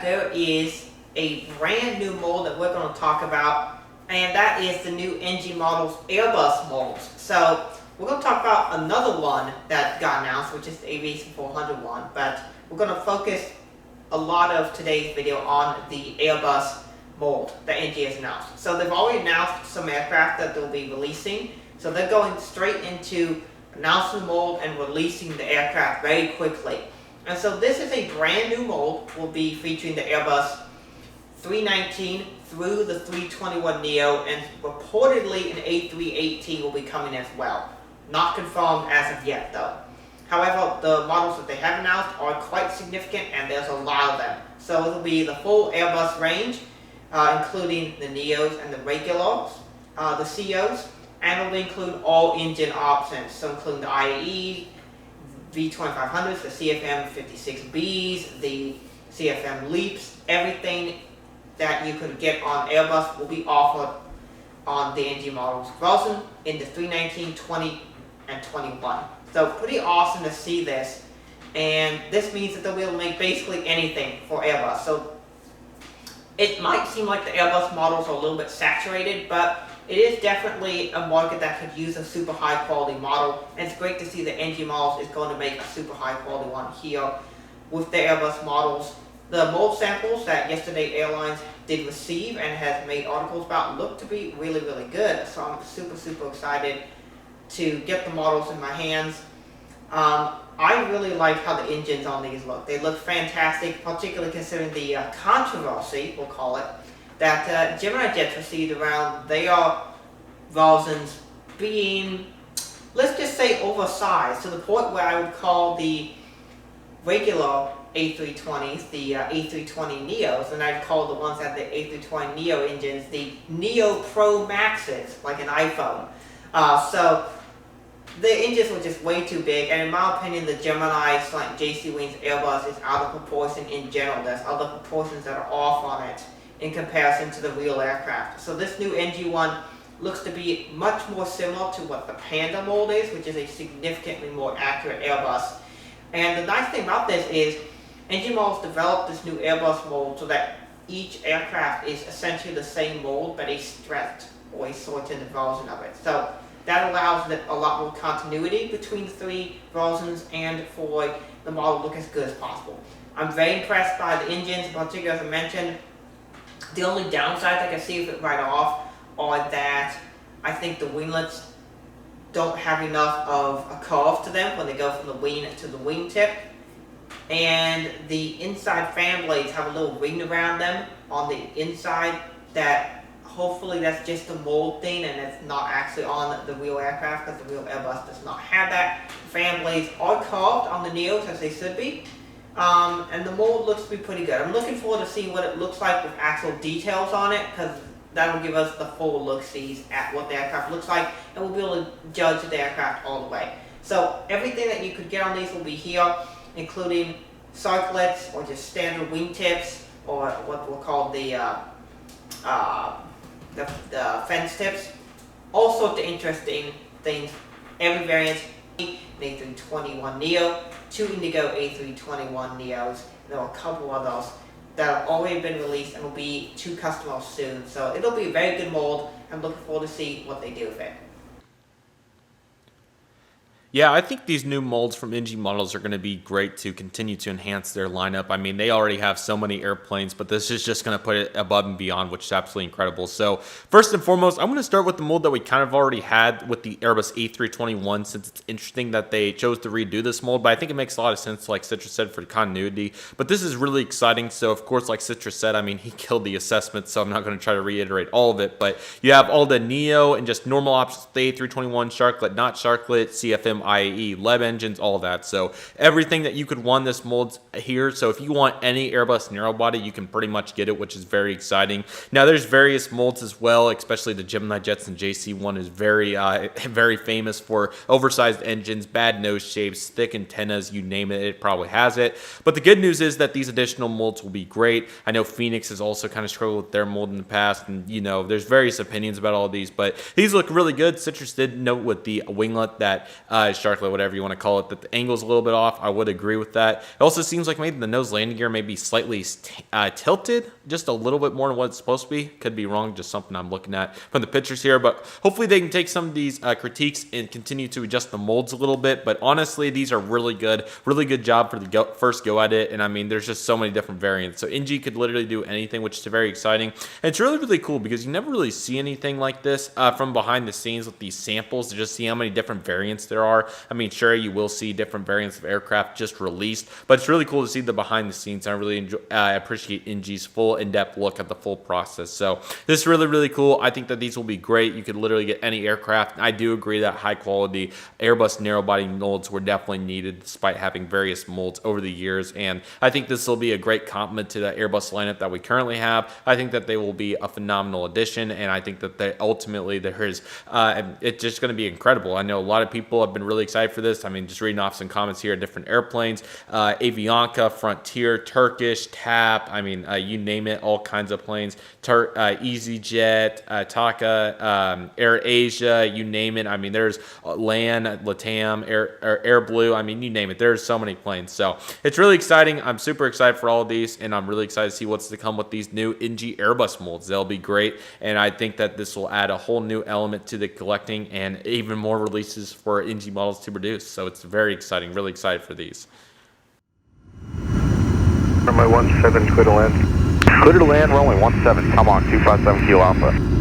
There is a brand new mold that we're going to talk about, and that is the new NG Models Airbus molds. So we're going to talk about another one that got announced, which is the Aviation 400 one, but we're going to focus a lot of today's video on the Airbus mold that NG has announced. So they've already announced some aircraft that they'll be releasing, so they're going straight into announcing the mold and releasing the aircraft very quickly. And so this is a brand new mold. Will be featuring the Airbus 319 through the 321neo, and reportedly an A318 will be coming as well. Not confirmed as of yet though. However, the models that they have announced are quite significant, and there's a lot of them. So it'll be the full Airbus range, including the neos and the regulars, the COs, and it'll include all engine options, so including the IAE, V2500s, the CFM56Bs, the CFM LEAPs. Everything that you could get on Airbus will be offered on the NG models version in the 319, 20, and 21. So pretty awesome to see this, and this means that they'll be able to make basically anything for Airbus. So it might seem like the Airbus models are a little bit saturated, but it is definitely a market that could use a super high quality model, and it's great to see that NG Models is going to make a super high quality one here with the Airbus models. The mold samples that Yesterday Airlines did receive and has made articles about look to be really, really good. So I'm super excited to get the models in my hands. I really like how the engines on these look. They look fantastic, particularly considering the controversy, we'll call it, that Gemini Jets received around their versions being, let's just say, oversized to the point where I would call the regular A320s the A320neos, and I'd call the ones that have the A320neo engines the Neo Pro Maxes, like an iPhone. So the engines were just way too big, and in my opinion, the Gemini JC Wings Airbus is out of proportion in general. There's other proportions that are off on it in comparison to the real aircraft. So this new NG one looks to be much more similar to what the Panda mold is, which is a significantly more accurate Airbus. And the nice thing about this is NG Models developed this new Airbus mold so that each aircraft is essentially the same mold, but a stretched or a shortened version of it. So that allows a lot more continuity between the three versions and for the model to look as good as possible. I'm very impressed by the engines, in particular, as I mentioned. The only downsides I can see of it right off are that I think the winglets don't have enough of a curve to them when they go from the wing to the wingtip. And the inside fan blades have a little ring around them on the inside that hopefully that's just a mold thing and it's not actually on the real aircraft, because the real Airbus does not have that. Fan blades are carved on the neos as they should be. And the mold looks to be pretty good. I'm looking forward to seeing what it looks like with actual details on it, because that will give us the full look-sees at what the aircraft looks like, and we'll be able to judge the aircraft all the way. So everything that you could get on these will be here, including circlets or just standard wingtips, or what we'll call the fence tips. All sorts of interesting things. Every variant, an A321neo, two Indigo A321neos. There are a couple of those that have already been released and will be to customers soon. So it'll be a very good mold. I'm looking forward to see what they do with it. Yeah, I think these new molds from NG Models are going to be great to continue to enhance their lineup. I mean, they already have so many airplanes, but this is just going to put it above and beyond, which is absolutely incredible. So first and foremost, I'm going to start with the mold that we kind of already had with the Airbus A321, since it's interesting that they chose to redo this mold, but I think it makes a lot of sense, like Citrus said, for continuity. But this is really exciting. So of course, like Citrus said, I mean, he killed the assessment, so I'm not going to try to reiterate all of it, but you have all the Neo and just normal options, the A321, Sharklet, not Sharklet, CFM, IAE, LEB engines, all that. So everything that you could want this mold's here. So if you want any Airbus narrow body, you can pretty much get it, which is very exciting. Now there's various molds as well, especially the Gemini Jets and JC1 is very famous for oversized engines, bad nose shapes, thick antennas, you name it, it probably has it. But the good news is that these additional molds will be great. I know Phoenix has also kind of struggled with their mold in the past, and you know, there's various opinions about all of these, but these look really good. Citrus did note with the winglet that sharklet, whatever you want to call it, that the angle's a little bit off. I would agree with that. It also seems like maybe the nose landing gear may be slightly tilted just a little bit more than what it's supposed to be. Could be wrong, just something I'm looking at from the pictures here, but hopefully they can take some of these critiques and continue to adjust the molds a little bit. But honestly, these are really good job for the first go at it. And I mean, there's just so many different variants. So NG could literally do anything, which is very exciting. And it's really cool because you never really see anything like this from behind the scenes with these samples to just see how many different variants there are. I mean, sure, you will see different variants of aircraft just released, but it's really cool to see the behind the scenes. I really appreciate NG's full in-depth look at the full process. So this is really cool. I think that these will be great. You could literally get any aircraft. I do agree that high quality Airbus narrow body molds were definitely needed despite having various molds over the years. And I think this will be a great complement to the Airbus lineup that we currently have. I think that they will be a phenomenal addition. And I think that it's just going to be incredible. I know a lot of people have been really excited for this. I mean, just reading off some comments here, different airplanes, Avianca, Frontier, Turkish, TAP, I mean, you name it, all kinds of planes, EasyJet, Taka, Air Asia, you name it. I mean, there's LAN, LATAM, Air Blue, I mean, you name it. There's so many planes. So it's really exciting. I'm super excited for all of these, and I'm really excited to see what's to come with these new NG Airbus molds. They'll be great, and I think that this will add a whole new element to the collecting and even more releases for NG models to produce. So it's very exciting. Really excited for these. My 17, clear to land. Clear to land, runway 17, come on, 257 Kilo Alpha.